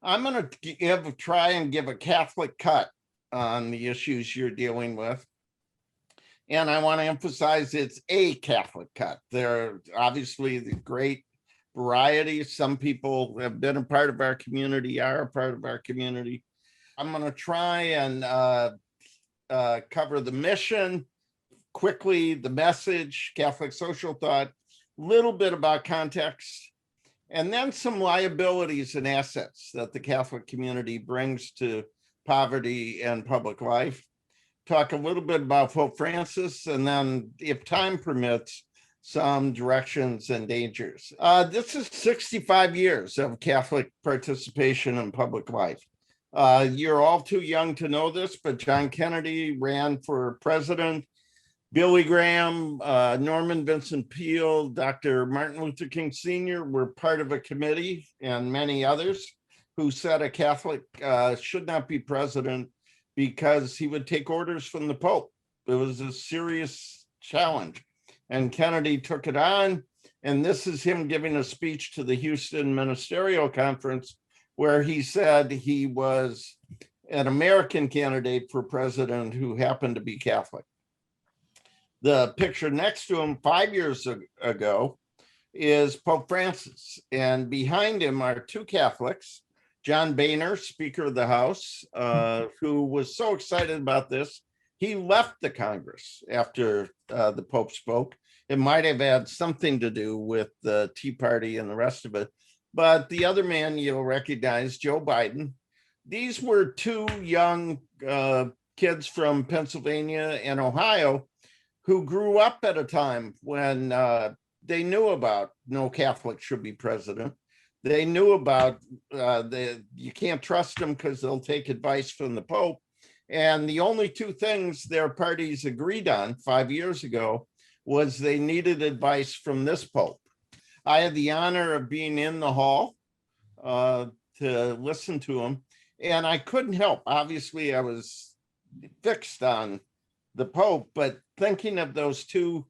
I'm going to try and give a Catholic cut on the issues you're dealing with. And I want to emphasize it's a Catholic cut. There are obviously the great variety. Some people have been a part of our community, are a part of our community. I'm going to try and cover the mission, quickly, the message, Catholic social thought, a little bit about context, and then some liabilities and assets that the Catholic community brings to poverty and public life. Talk a little bit about Pope Francis, and then, if time permits, some directions and dangers. This is 65 years of Catholic participation in public life. You're all too young to know this, but John Kennedy ran for president. Billy Graham, Norman Vincent Peale, Dr. Martin Luther King Sr. were part of a committee, and many others, who said a Catholic should not be president because he would take orders from the Pope. It was a serious challenge. And Kennedy took it on. And this is him giving a speech to the Houston Ministerial Conference, where he said he was an American candidate for president who happened to be Catholic. The picture next to him 5 years ago is Pope Francis. And behind him are two Catholics, John Boehner, Speaker of the House, who was so excited about this, he left the Congress after the Pope spoke. It might have had something to do with the Tea Party and the rest of it. But the other man you'll recognize, Joe Biden. These were two young kids from Pennsylvania and Ohio who grew up at a time when they knew about no Catholic should be president. They knew about you can't trust them because they'll take advice from the Pope. And the only two things their parties agreed on 5 years ago was they needed advice from this Pope. I had the honor of being in the hall to listen to him, and I couldn't help. Obviously, I was fixed on the Pope, but thinking of those two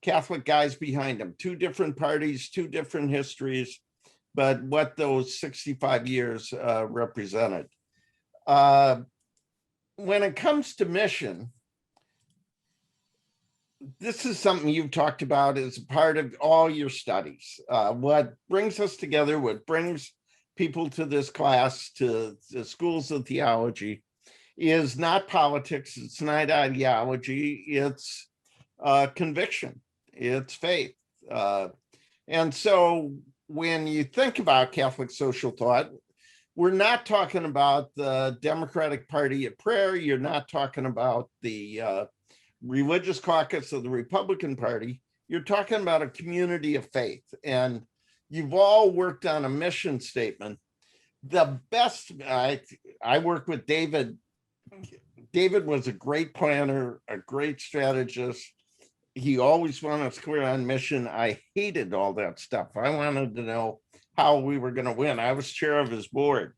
Catholic guys behind him, two different parties, two different histories, but what those 65 years represented. When it comes to mission, this is something you've talked about as a part of all your studies. What brings us together, what brings people to this class, to the schools of theology, is not politics, it's not ideology, it's conviction, it's faith. And so when you think about Catholic social thought, we're not talking about the Democratic Party at prayer. You're not talking about the religious caucus of the Republican Party. You're talking about a community of faith. And you've all worked on a mission statement. The best, I worked with David. David was a great planner, a great strategist. He always wanted us clear on mission. I hated all that stuff. I wanted to know how we were going to win. I was chair of his board,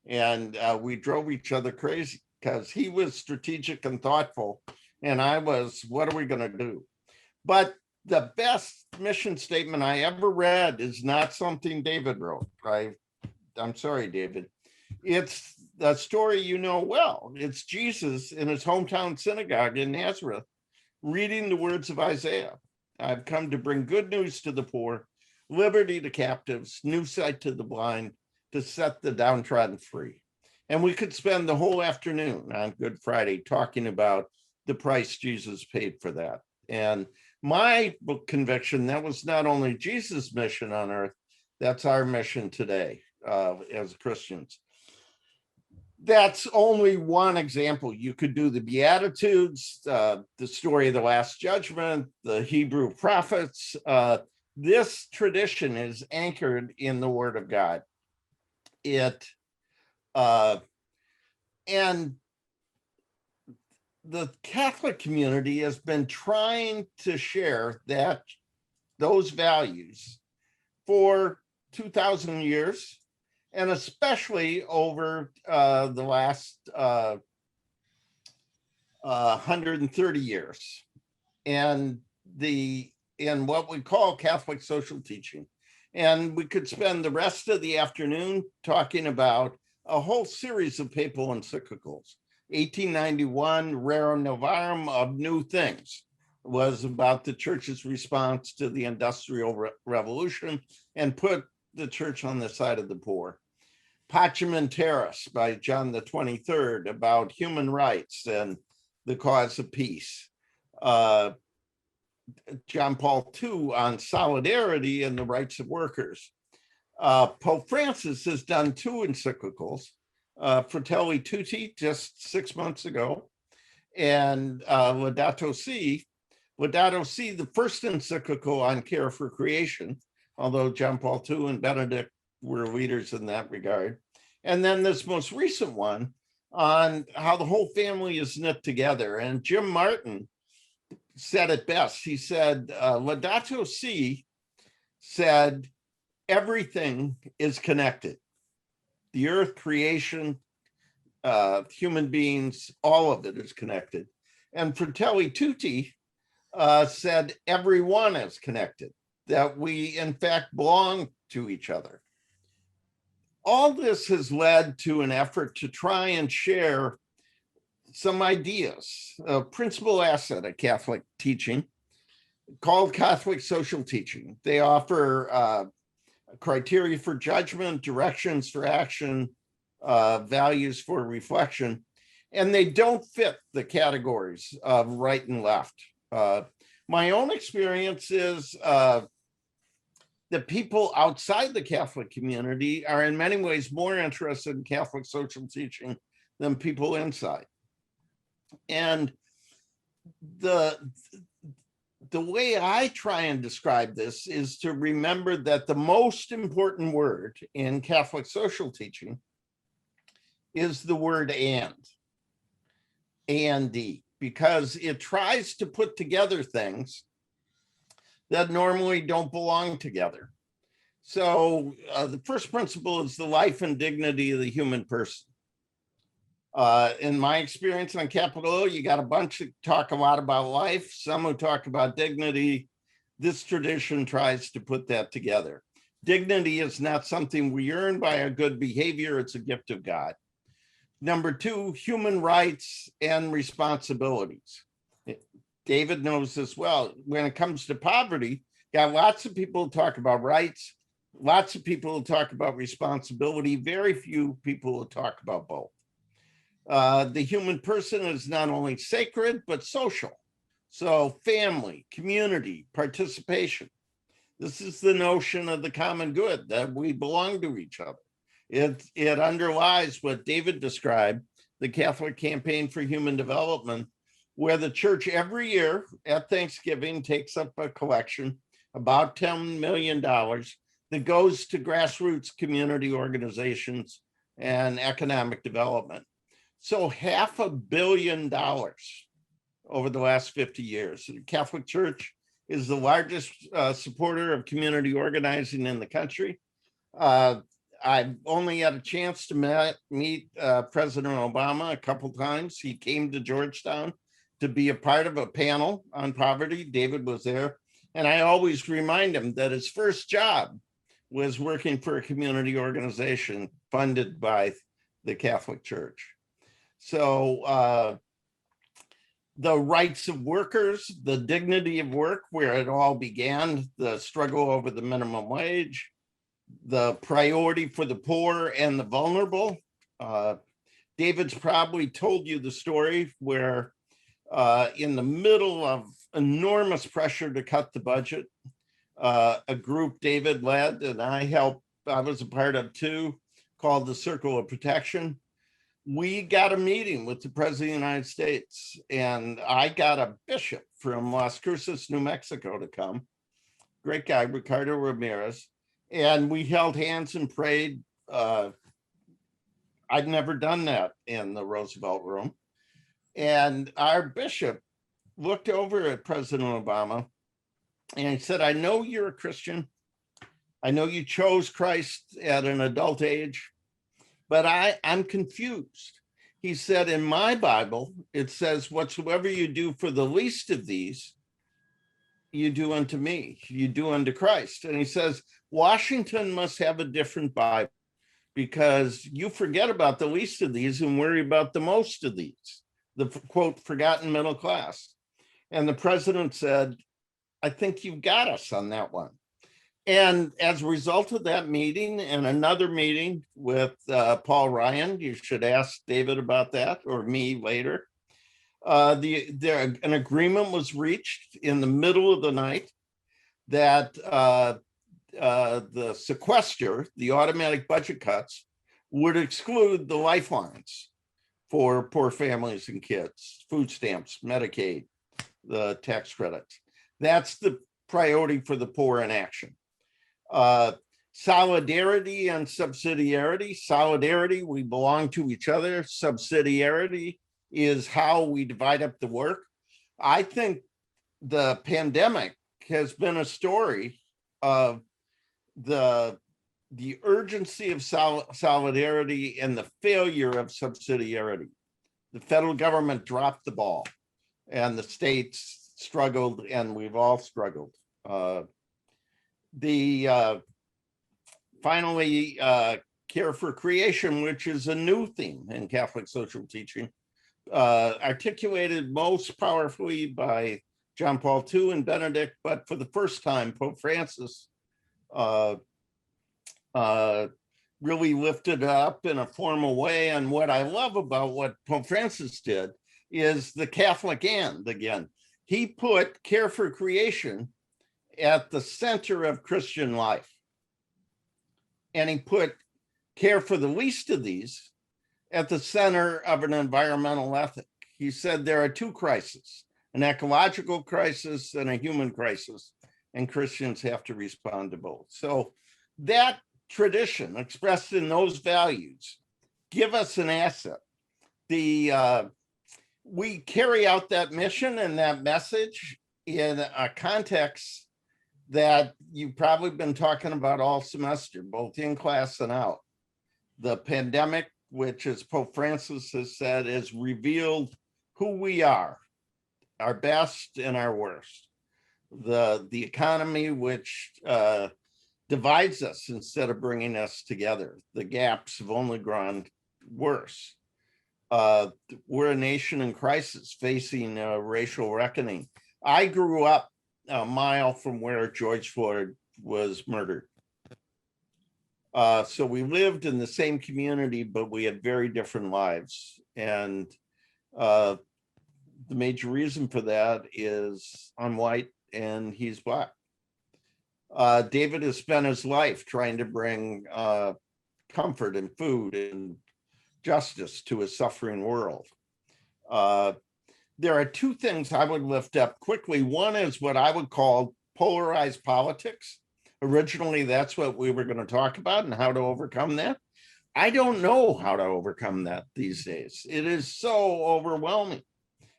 and we drove each other crazy because he was strategic and thoughtful, and I was, what are we going to do? But the best mission statement I ever read is not something David wrote. I'm sorry, David. It's the story you know well. It's Jesus in his hometown synagogue in Nazareth, reading the words of Isaiah. I've come to bring good news to the poor, liberty to captives, new sight to the blind, to set the downtrodden free. And we could spend the whole afternoon on Good Friday talking about the price Jesus paid for that. And my book conviction, that was not only Jesus' mission on earth, that's our mission today as Christians. That's only one example. You could do the Beatitudes, the story of the Last Judgment, the Hebrew prophets. This tradition is anchored in the Word of God. And the Catholic community has been trying to share those values for 2,000 years. And especially over the last 130 years, and in what we call Catholic social teaching. And we could spend the rest of the afternoon talking about a whole series of papal encyclicals. 1891, Rerum Novarum of New Things was about the church's response to the Industrial Revolution and put the church on the side of the poor. Pacem in Terris by John the 23rd about human rights and the cause of peace. John Paul II on solidarity and the rights of workers. Pope Francis has done 2 encyclicals, Fratelli Tutti just 6 months ago, and Laudato Si. Laudato Si, the first encyclical on care for creation, although John Paul II and Benedict were leaders in that regard. And then this most recent one on how the whole family is knit together. And Jim Martin said it best. He said, Laudato Si said, everything is connected. The earth, creation, human beings, all of it is connected. And Fratelli Tutti said everyone is connected, that we in fact belong to each other. All this has led to an effort to try and share some ideas, a principal asset of Catholic teaching called Catholic social teaching. They offer criteria for judgment, directions for action, values for reflection, and they don't fit the categories of right and left. My own experience is that people outside the Catholic community are in many ways more interested in Catholic social teaching than people inside. And the way I try and describe this is to remember that the most important word in Catholic social teaching is the word A&D, because it tries to put together things that normally don't belong together. So the first principle is the life and dignity of the human person. In my experience on Capitol Hill, you got a bunch that talk a lot about life, some who talk about dignity. This tradition tries to put that together. Dignity is not something we earn by our good behavior, it's a gift of God. Number 2, human rights and responsibilities. David knows this well. When it comes to poverty, got lots of people who talk about rights, lots of people who talk about responsibility, very few people who talk about both. The human person is not only sacred, but social. So family, community, participation. This is the notion of the common good, that we belong to each other. It underlies what David described, the Catholic Campaign for Human Development, where the church every year at Thanksgiving takes up a collection, about $10 million, that goes to grassroots community organizations and economic development. So $500 million over the last 50 years. The Catholic Church is the largest supporter of community organizing in the country. I've only had a chance to meet President Obama a couple times. He came to Georgetown to be a part of a panel on poverty. David was there. And I always remind him that his first job was working for a community organization funded by the Catholic Church. So the rights of workers, the dignity of work, where it all began, the struggle over the minimum wage, the priority for the poor and the vulnerable. David's probably told you the story where in the middle of enormous pressure to cut the budget, a group David led and I was a part of too, called the Circle of Protection. We got a meeting with the President of the United States, and I got a bishop from Las Cruces, New Mexico to come. Great guy, Ricardo Ramirez. And we held hands and prayed. I'd never done that in the Roosevelt Room. And our bishop looked over at President Obama and he said, I know you're a Christian. I know you chose Christ at an adult age, but I'm confused. He said, in my Bible, it says, whatsoever you do for the least of these, you do unto me, you do unto Christ. And he says, Washington must have a different Bible. because you forget about the least of these and worry about the most of these, the quote, forgotten middle class. And the president said, I think you've got us on that one. And as a result of that meeting and another meeting with Paul Ryan, you should ask David about that, or me later, an agreement was reached in the middle of the night that the sequester, the automatic budget cuts, would exclude the lifelines for poor families and kids, food stamps, Medicaid, the tax credits. That's the priority for the poor in action. Solidarity and subsidiarity. Solidarity, we belong to each other. Subsidiarity is how we divide up the work. I think the pandemic has been a story of the urgency of solidarity and the failure of subsidiarity. The federal government dropped the ball and the states struggled, and we've all struggled. Finally, care for creation, which is a new theme in Catholic social teaching, articulated most powerfully by John Paul II and Benedict, but for the first time, Pope Francis really lifted it up in a formal way. And what I love about what Pope Francis did is the Catholic and again. He put care for creation at the center of Christian life. And he put care for the least of these at the center of an environmental ethic. He said there are two crises, an ecological crisis and a human crisis, and Christians have to respond to both. So that tradition expressed in those values give us an asset. We carry out that mission and that message in a context that you've probably been talking about all semester, both in class and out. The pandemic, which as Pope Francis has said, has revealed who we are, our best and our worst. The economy, which divides us instead of bringing us together. The gaps have only grown worse. We're a nation in crisis facing a racial reckoning. I grew up a mile from where George Floyd was murdered. So we lived in the same community, but we had very different lives. And the major reason for that is I'm white and he's Black. David has spent his life trying to bring comfort and food and justice to a suffering world. There are two things I would lift up quickly. One is what I would call polarized politics. Originally, that's what we were going to talk about and how to overcome that. I don't know how to overcome that these days. It is so overwhelming.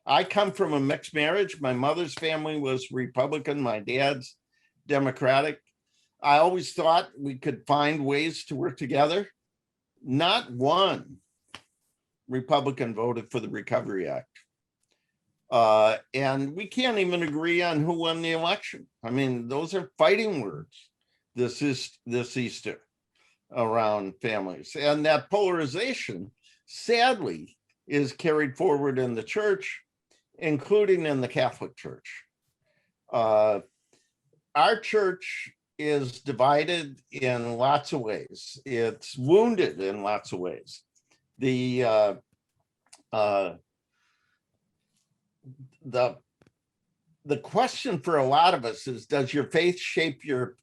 I come from a mixed marriage. My mother's family was Republican, my dad's Democratic. I always thought we could find ways to work together. Not one Republican voted for the Recovery Act. And we can't even agree on who won the election. I mean, those are fighting words this Easter around families. And that polarization, sadly, is carried forward in the church, including in the Catholic Church. Our church is divided in lots of ways. It's wounded in lots of ways. The question for a lot of us is, does your faith shape your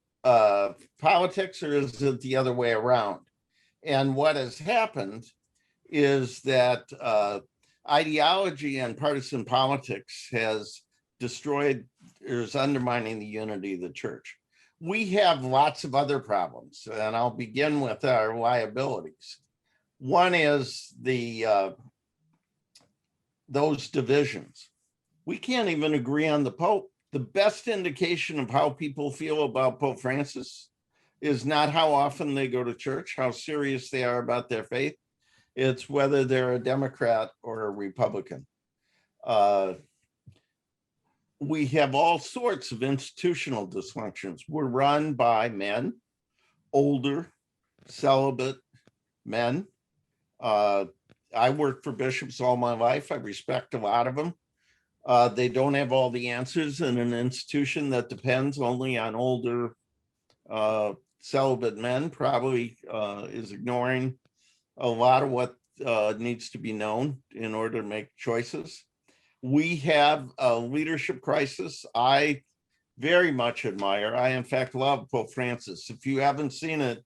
politics, or is it the other way around? And what has happened is that ideology and partisan politics has destroyed or is undermining the unity of the church. We have lots of other problems, and I'll begin with our liabilities. One is those divisions. We can't even agree on the Pope. The best indication of how people feel about Pope Francis is not how often they go to church, how serious they are about their faith. It's whether they're a Democrat or a Republican. We have all sorts of institutional dysfunctions. We're run by men, older, celibate, men. I worked for bishops all my life. I respect a lot of them. They don't have all the answers in an institution that depends only on older celibate men, probably is ignoring a lot of what needs to be known in order to make choices. We have a leadership crisis. I very much admire. I, in fact, love Pope Francis. If you haven't seen it,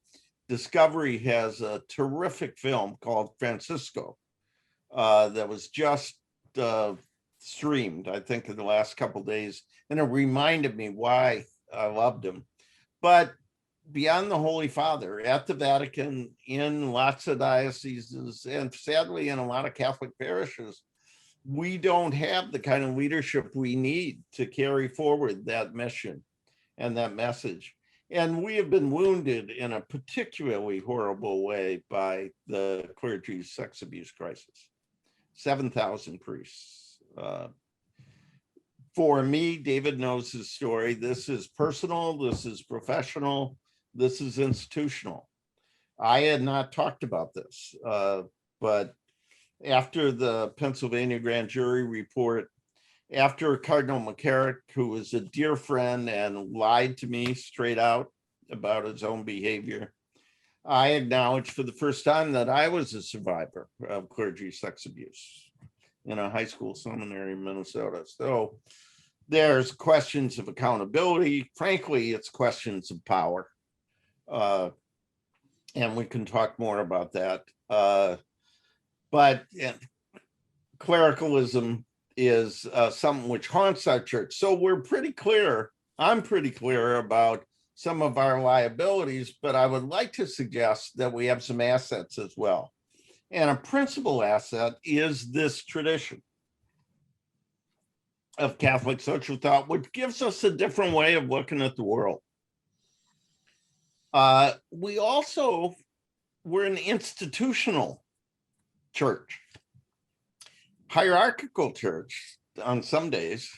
Discovery has a terrific film called Francisco that was just streamed, I think, in the last couple of days, and it reminded me why I loved him. But beyond the Holy Father, at the Vatican, in lots of dioceses, and sadly in a lot of Catholic parishes, we don't have the kind of leadership we need to carry forward that mission and that message. And we have been wounded in a particularly horrible way by the clergy's sex abuse crisis. 7,000 priests. For me, David knows his story. This is personal, this is professional, this is institutional. I had not talked about this, but after the Pennsylvania grand jury report, after Cardinal McCarrick, who was a dear friend and lied to me straight out about his own behavior, I acknowledged for the first time that I was a survivor of clergy sex abuse in a high school seminary in Minnesota. So there's questions of accountability. Frankly, it's questions of power. And we can talk more about that. But clericalism is something which haunts our church. So we're pretty clear, I'm pretty clear about some of our liabilities, but I would like to suggest that we have some assets as well. And a principal asset is this tradition of Catholic social thought, which gives us a different way of looking at the world. We're an institutional church, hierarchical church on some days.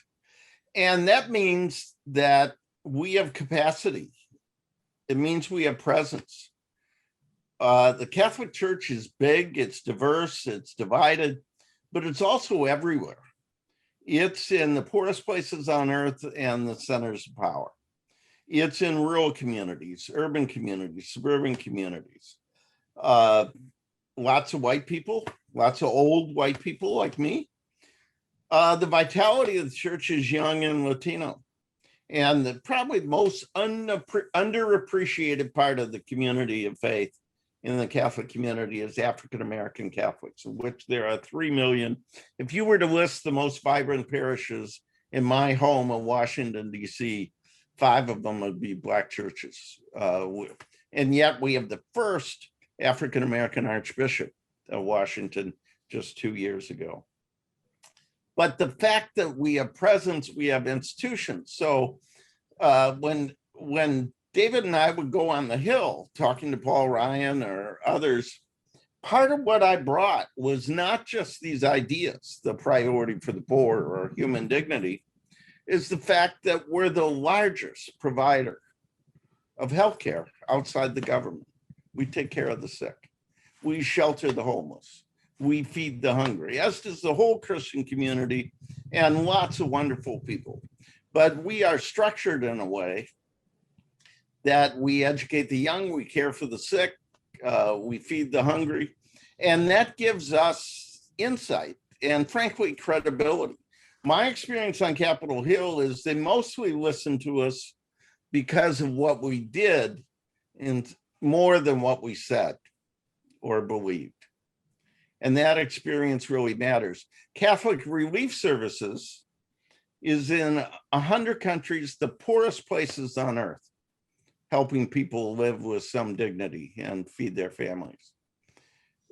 And that means that we have capacity. It means we have presence. The Catholic Church is big, it's diverse, it's divided, but it's also everywhere. It's in the poorest places on earth and the centers of power. It's in rural communities, urban communities, suburban communities. Lots of white people, lots of old white people like me. The vitality of the church is young and Latino. And the probably most underappreciated part of the community of faith in the Catholic community is African-American Catholics, of which there are 3 million. If you were to list the most vibrant parishes in my home of Washington, D.C., 5 of them would be Black churches. And yet we have the first African-American Archbishop of Washington just 2 years ago. But the fact that we have presence, we have institutions. So when David and I would go on the Hill talking to Paul Ryan or others, part of what I brought was not just these ideas, the priority for the poor or human dignity, is the fact that we're the largest provider of healthcare outside the government. We take care of the sick. We shelter the homeless. We feed the hungry, as does the whole Christian community and lots of wonderful people. But we are structured in a way that we educate the young, we care for the sick, we feed the hungry, and that gives us insight and, frankly, credibility. My experience on Capitol Hill is they mostly listened to us because of what we did and more than what we said or believed. And that experience really matters. Catholic Relief Services is in 100 countries, the poorest places on earth, helping people live with some dignity and feed their families.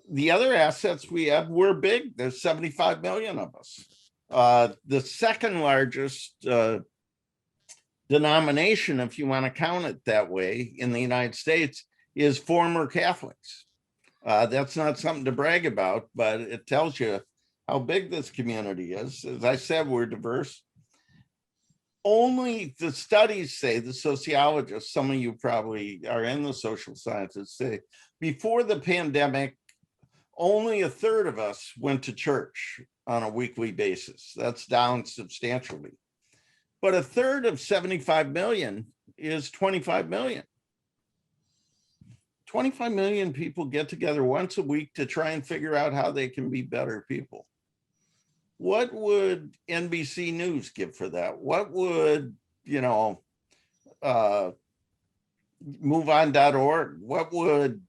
The other assets we have, we're big. There's 75 million of us. The second largest denomination, if you want to count it that way, in the United States is former Catholics. That's not something to brag about, but it tells you how big this community is. As I said, we're diverse. only the studies say, the sociologists, some of you probably are in the social sciences, say before the pandemic, only a third of us went to church on a weekly basis. That's down substantially. But a third of 75 million is 25 million. 25 million people get together once a week to try and figure out how they can be better people. What would NBC News give for that? What would, MoveOn.org? What would,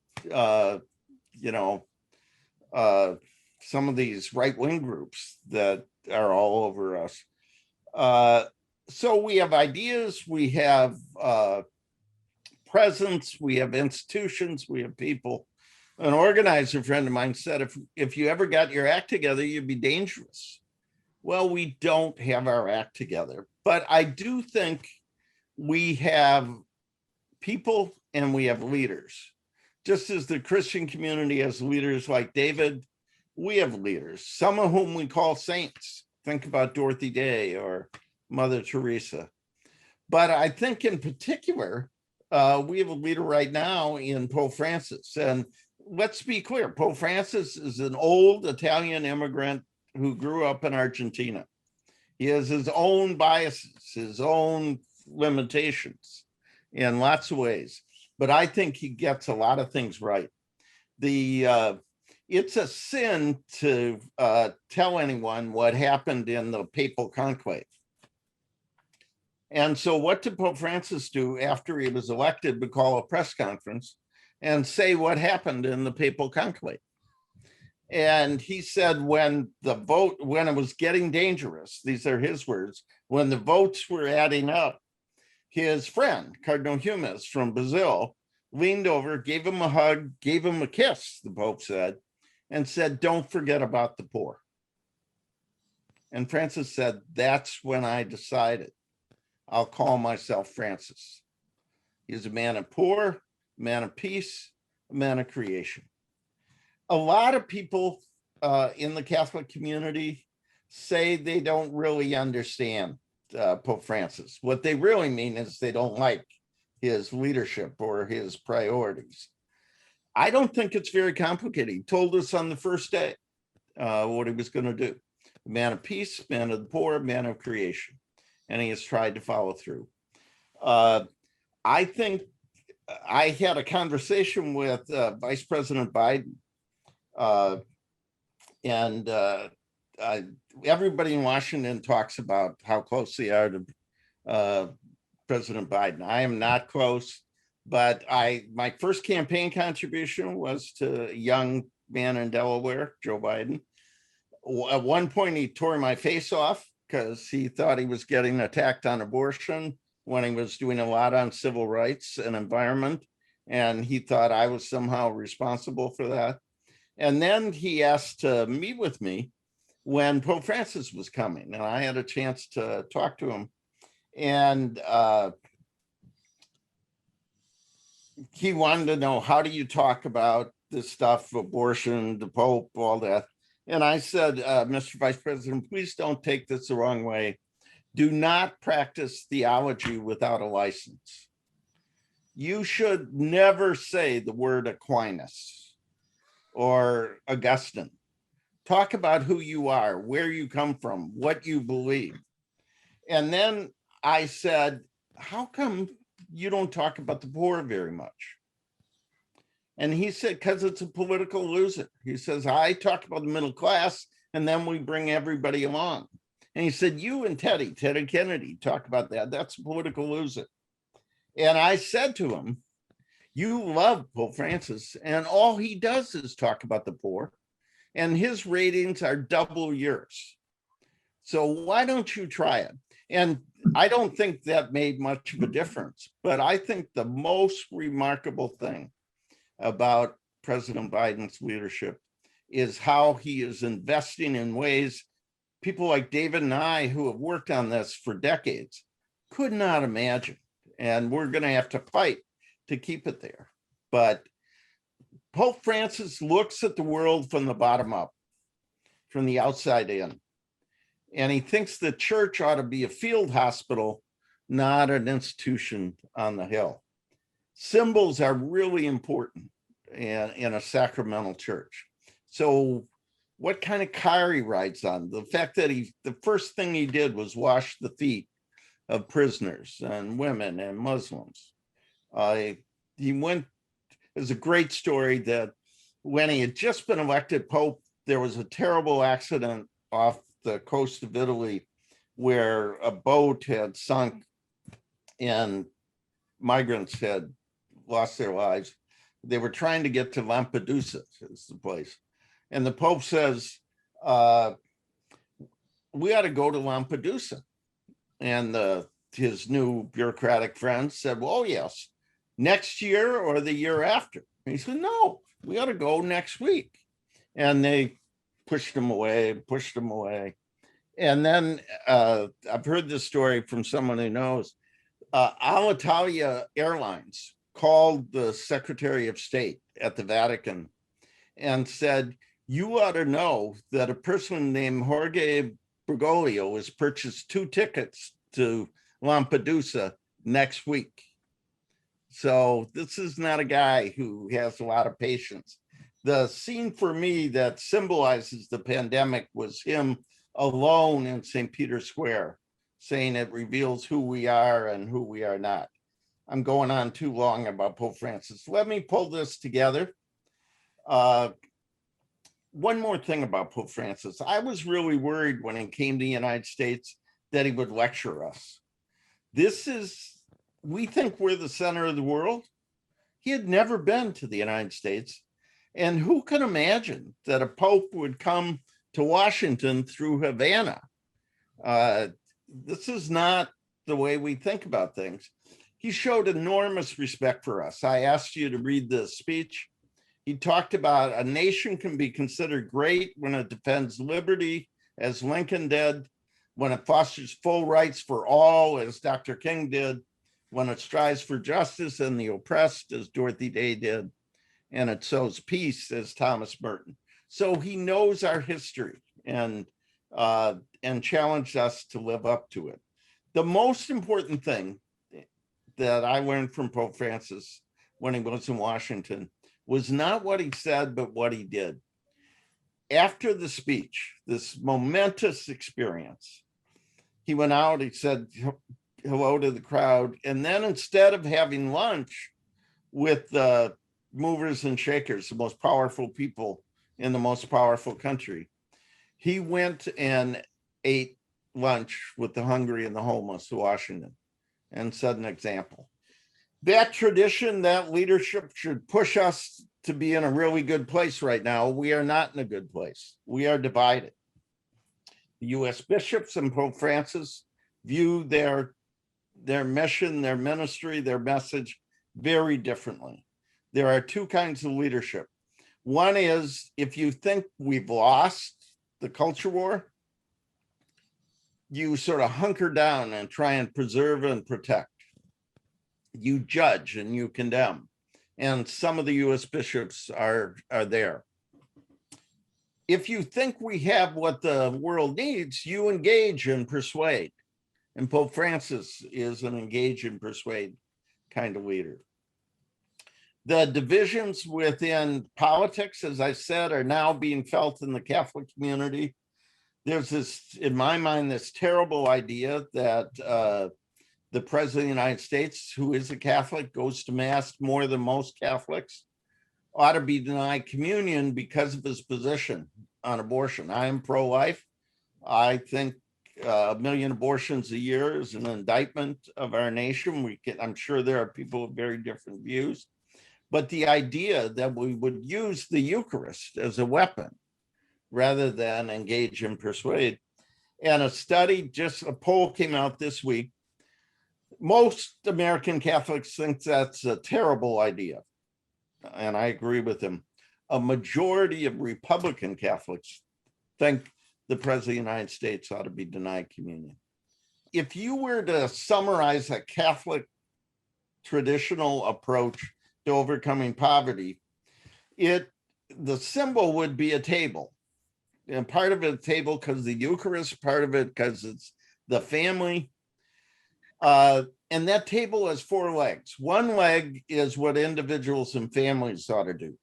some of these right-wing groups that are all over us? So we have ideas, we have presence, we have institutions, we have people. An organizer friend of mine said, if you ever got your act together, you'd be dangerous. Well, we don't have our act together, but I do think we have people and we have leaders. Just as the Christian community has leaders like David, we have leaders, some of whom we call saints. Think about Dorothy Day or Mother Teresa. But I think in particular, we have a leader right now in Pope Francis. And let's be clear, Pope Francis is an old Italian immigrant who grew up in Argentina. He has his own biases, his own limitations in lots of ways. But I think he gets a lot of things right. It's a sin to tell anyone what happened in the papal conclave. And so what did Pope Francis do after he was elected? To call a press conference and say what happened in the papal conclave. And he said when it was getting dangerous, these are his words, when the votes were adding up, his friend, Cardinal Humes from Brazil, leaned over, gave him a hug, gave him a kiss, the Pope said, and said, don't forget about the poor. And Francis said, that's when I decided I'll call myself Francis. He's a man of poor, a man of peace, a man of creation. A lot of people in the Catholic community say they don't really understand Pope Francis. What they really mean is they don't like his leadership or his priorities. I don't think it's very complicated. He told us on the first day what he was going to do. A man of peace, man of the poor, man of creation. And he has tried to follow through. I think I had a conversation with Vice President Biden, and everybody in Washington talks about how close they are to President Biden. I am not close, but my first campaign contribution was to a young man in Delaware, Joe Biden. At one point, he tore my face off because he thought he was getting attacked on abortion when he was doing a lot on civil rights and environment. And he thought I was somehow responsible for that. And then he asked to meet with me when Pope Francis was coming. And I had a chance to talk to him. And he wanted to know, how do you talk about this stuff, abortion, the Pope, all that? And I said, Mr. Vice President, please don't take this the wrong way. Do not practice theology without a license. You should never say the word Aquinas or Augustine. Talk about who you are, where you come from, what you believe. And then I said, how come you don't talk about the poor very much? And he said, because it's a political loser. He says, I talk about the middle class, and then we bring everybody along. And he said, you and Teddy Kennedy, talk about that. That's a political loser. And I said to him, you love Pope Francis, and all he does is talk about the poor, and his ratings are double yours. So why don't you try it? And I don't think that made much of a difference, but I think the most remarkable thing about President Biden's leadership is how he is investing in ways people like David and I, who have worked on this for decades, could not imagine. And we're going to have to fight to keep it there. But Pope Francis looks at the world from the bottom up, from the outside in. And he thinks the church ought to be a field hospital not an institution on the hill. Symbols are really important in a sacramental church. So what kind of car he rides on, the fact that the first thing he did was wash the feet of prisoners and women and Muslims. He went, there's a great story that when he had just been elected Pope, there was a terrible accident off the coast of Italy where a boat had sunk and migrants had lost their lives. They were trying to get to Lampedusa, is the place. And the Pope says, we ought to go to Lampedusa. And his new bureaucratic friends said, well, yes, next year or the year after. And he said, no, we ought to go next week. And they pushed him away. And then I've heard this story from someone who knows. Alitalia Airlines called the Secretary of State at the Vatican and said, you ought to know that a person named Jorge Bergoglio has purchased 2 tickets to Lampedusa next week. So this is not a guy who has a lot of patience. The scene for me that symbolizes the pandemic was him alone in St. Peter's Square, saying it reveals who we are and who we are not. I'm going on too long about Pope Francis. Let me pull this together. One more thing about Pope Francis. I was really worried when he came to the United States that he would lecture us. We think we're the center of the world. He had never been to the United States. And who can imagine that a Pope would come to Washington through Havana? This is not the way we think about things. He showed enormous respect for us. I asked you to read the speech. He talked about a nation can be considered great when it defends liberty, as Lincoln did, when it fosters full rights for all, as Dr. King did, when it strives for justice and the oppressed, as Dorothy Day did, and it sows peace, as Thomas Merton. So he knows our history and challenged us to live up to it. The most important thing that I learned from Pope Francis when he was in Washington was not what he said, but what he did. After the speech, this momentous experience, he went out, he said hello to the crowd, and then instead of having lunch with the movers and shakers, the most powerful people in the most powerful country, he went and ate lunch with the hungry and the homeless of Washington and set an example. That tradition, that leadership should push us to be in a really good place right now. We are not in a good place. We are divided. The US bishops and Pope Francis view their mission, their ministry, their message very differently. There are 2 kinds of leadership. One is if you think we've lost the culture war, you sort of hunker down and try and preserve and protect. You judge and you condemn. And some of the US bishops are there. If you think we have what the world needs, you engage and persuade. And Pope Francis is an engage and persuade kind of leader. The divisions within politics, as I said, are now being felt in the Catholic community. There's this, in my mind, this terrible idea that the President of the United States, who is a Catholic, goes to Mass more than most Catholics, ought to be denied communion because of his position on abortion. I am pro-life. I think 1 million abortions a year is an indictment of our nation. I'm sure there are people with very different views. But the idea that we would use the Eucharist as a weapon rather than engage and persuade. And a poll came out this week. Most American Catholics think that's a terrible idea. And I agree with them. A majority of Republican Catholics think the President of the United States ought to be denied communion. If you were to summarize a Catholic traditional approach to overcoming poverty, the symbol would be a table. And part of it a table because the Eucharist, part of it because it's the family. And that table has four legs. One leg is what individuals and families ought to do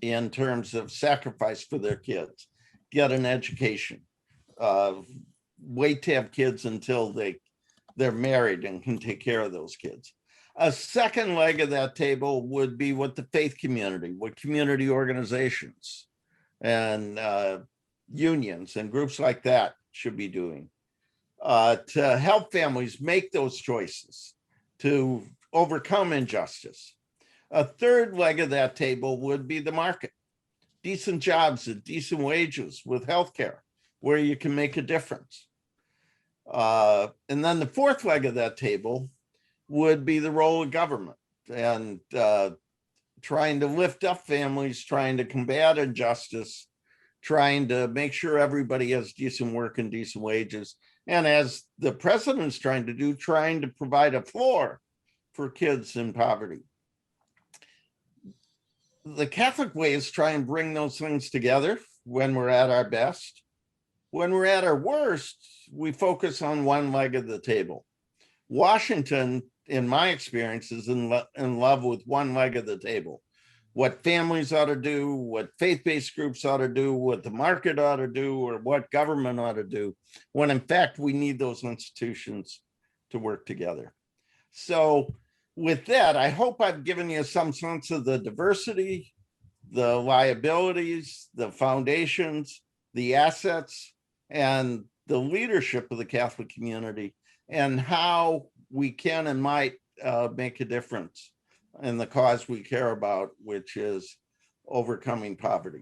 in terms of sacrifice for their kids, get an education, wait to have kids until they're married and can take care of those kids. A second leg of that table would be what the faith community, what community organizations and unions and groups like that should be doing to help families make those choices, to overcome injustice. A third leg of that table would be the market, decent jobs at decent wages with healthcare, where you can make a difference. And then the fourth leg of that table would be the role of government and trying to lift up families, trying to combat injustice, trying to make sure everybody has decent work and decent wages. And as the president's trying to do, trying to provide a floor for kids in poverty. The Catholic way is try and bring those things together when we're at our best. When we're at our worst, we focus on one leg of the table. Washington, in my experience, is in love with one leg of the table. What families ought to do, what faith-based groups ought to do, what the market ought to do, or what government ought to do, when in fact we need those institutions to work together. So with that, I hope I've given you some sense of the diversity, the liabilities, the foundations, the assets, and the leadership of the Catholic community, and how we can and might make a difference in the cause we care about, which is overcoming poverty.